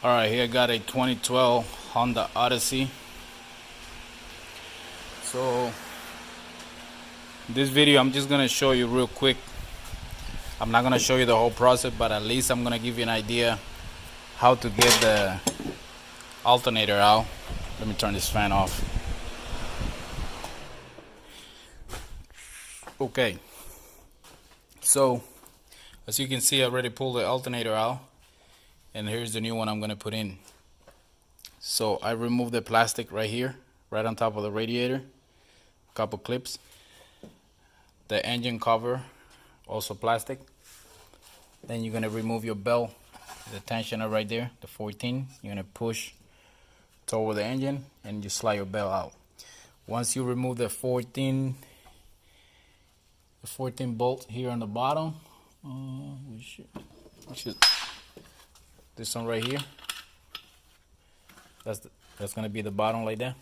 Alright, here I got a 2012 Honda Odyssey. So this video I'm just gonna show you real quick. I'm not gonna show you the whole process, but at least I'm gonna give you an idea how to get the alternator out. Let me turn this fan off. Okay, so as you can see, I already pulled the alternator out, and here's the new one I'm gonna put in. So I removed the plastic right here, right on top of the radiator, a couple clips. The engine cover, also plastic. Then you're gonna remove your belt, the tensioner right there, the 14. You're gonna push toward the engine and you slide your belt out. Once you remove the 14 bolt here on the bottom, this one right here, that's gonna be the bottom like that.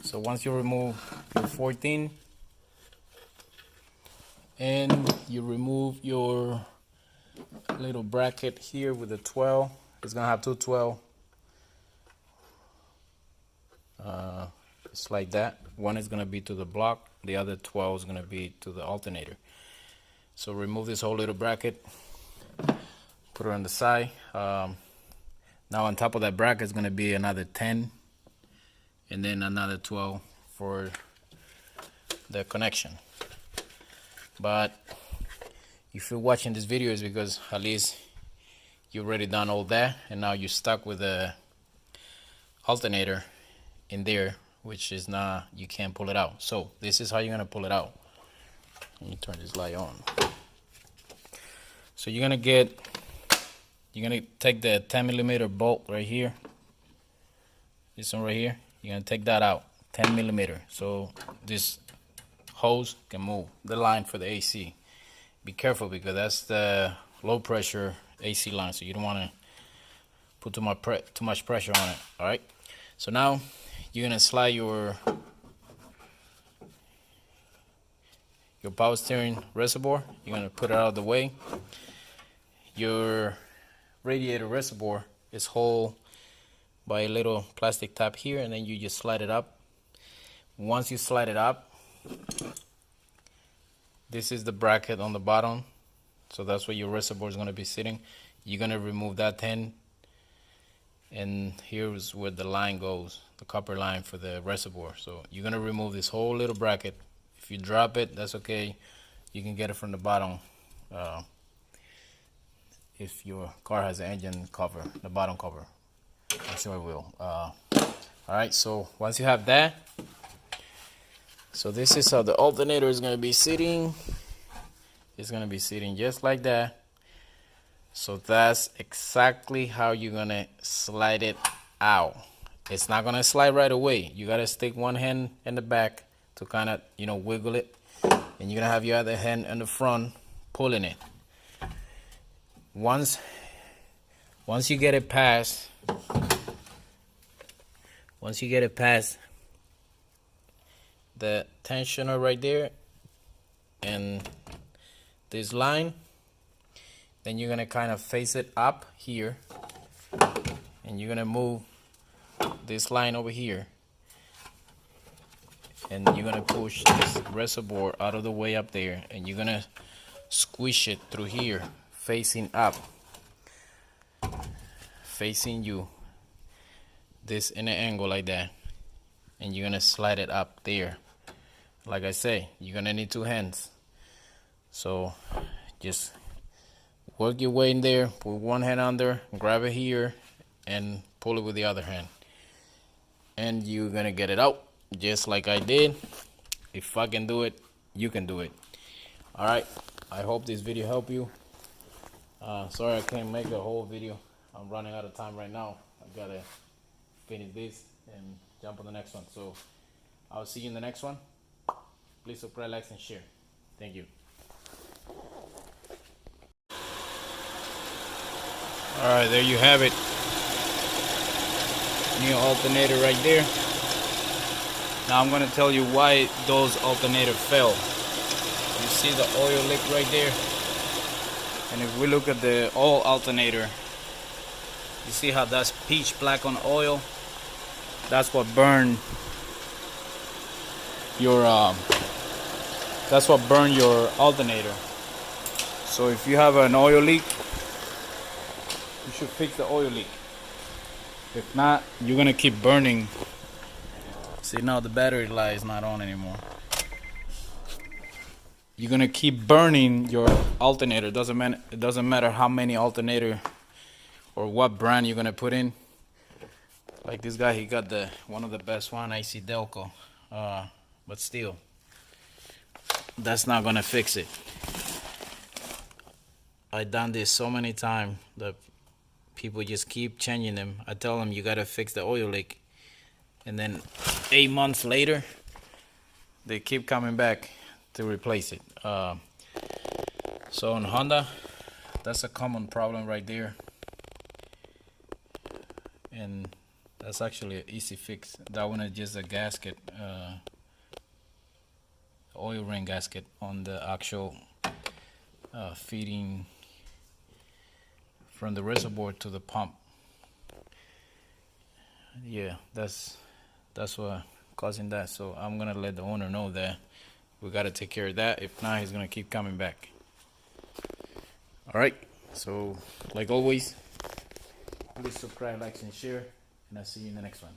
So once you remove your 14 and you remove your little bracket here with the 12, it's gonna have two 12. It's like that. One is gonna be to the block, the other 12 is gonna be to the alternator. So remove this whole little bracket, put it on the side. Now on top of that bracket is gonna be another 10 and then another 12 for the connection. But if you're watching this video, it's because at least you've already done all that, and now you're stuck with the alternator in there, which is not, you can't pull it out. So this is how you're gonna pull it out. Let me turn this light on. So you're gonna take the 10mm bolt right here, this one right here. You're gonna take that out, 10mm, so this hose can move the line for the AC. Be careful because that's the low pressure AC line, so you don't want to put too much pressure on it. All right, so now you're gonna slide your power steering reservoir. You're gonna put it out of the way. Your radiator reservoir is held by a little plastic tab here, and then you just slide it up. Once you slide it up, this is the bracket on the bottom, so that's where your reservoir is going to be sitting. You're going to remove that 10, and here's where the line goes, the copper line for the reservoir. So you're going to remove this whole little bracket. If you drop it, that's okay. You can get it from the bottom. If your car has an engine cover, the bottom cover, I'm sure it will. Alright, so once you have that, so this is how the alternator is going to be sitting. It's going to be sitting just like that. So that's exactly how you're going to slide it out. It's not going to slide right away. You got to stick one hand in the back to kind of, wiggle it. And you're going to have your other hand in the front pulling it. Once you get it past, the tensioner right there and this line, then you're gonna kind of face it up here, and you're gonna move this line over here, and you're gonna push this reservoir out of the way up there, and you're gonna squish it through here, facing up, facing you, this in an angle like that, and you're gonna slide it up there. Like I say, you're gonna need two hands, so just work your way in there, put one hand under, grab it here and pull it with the other hand, and you're gonna get it out just like I did. If I can do it, you can do it. All right, I hope this video helped you. Sorry I can't make a whole video. I'm running out of time right now. I gotta finish this and jump on the next one. So I'll see you in the next one. Please subscribe, like, and share. Thank you. Alright, there you have it. New alternator right there. Now I'm going to tell you why those alternators fail. You see the oil leak right there? And if we look at the old alternator, You see how that's pitch black on oil? That's what burned your alternator. So if you have an oil leak, you should fix the oil leak. If not, you're gonna keep burning. See, now the battery light is not on anymore. You're gonna keep burning your alternator. It doesn't matter how many alternator or what brand you're gonna put in. Like this guy, he got one of the best one, AC Delco. But still, that's not gonna fix it. I done this so many times that people just keep changing them. I tell them you gotta fix the oil leak, and then 8 months later, they keep coming back to replace it. So on Honda, that's a common problem right there, and that's actually an easy fix. That one is just a gasket, oil ring gasket on the actual feeding from the reservoir to the pump. Yeah, that's what causing that. So I'm gonna let the owner know that we gotta take care of that. If not, he's gonna keep coming back. All right. So like always, please subscribe, like, and share, and I'll see you in the next one.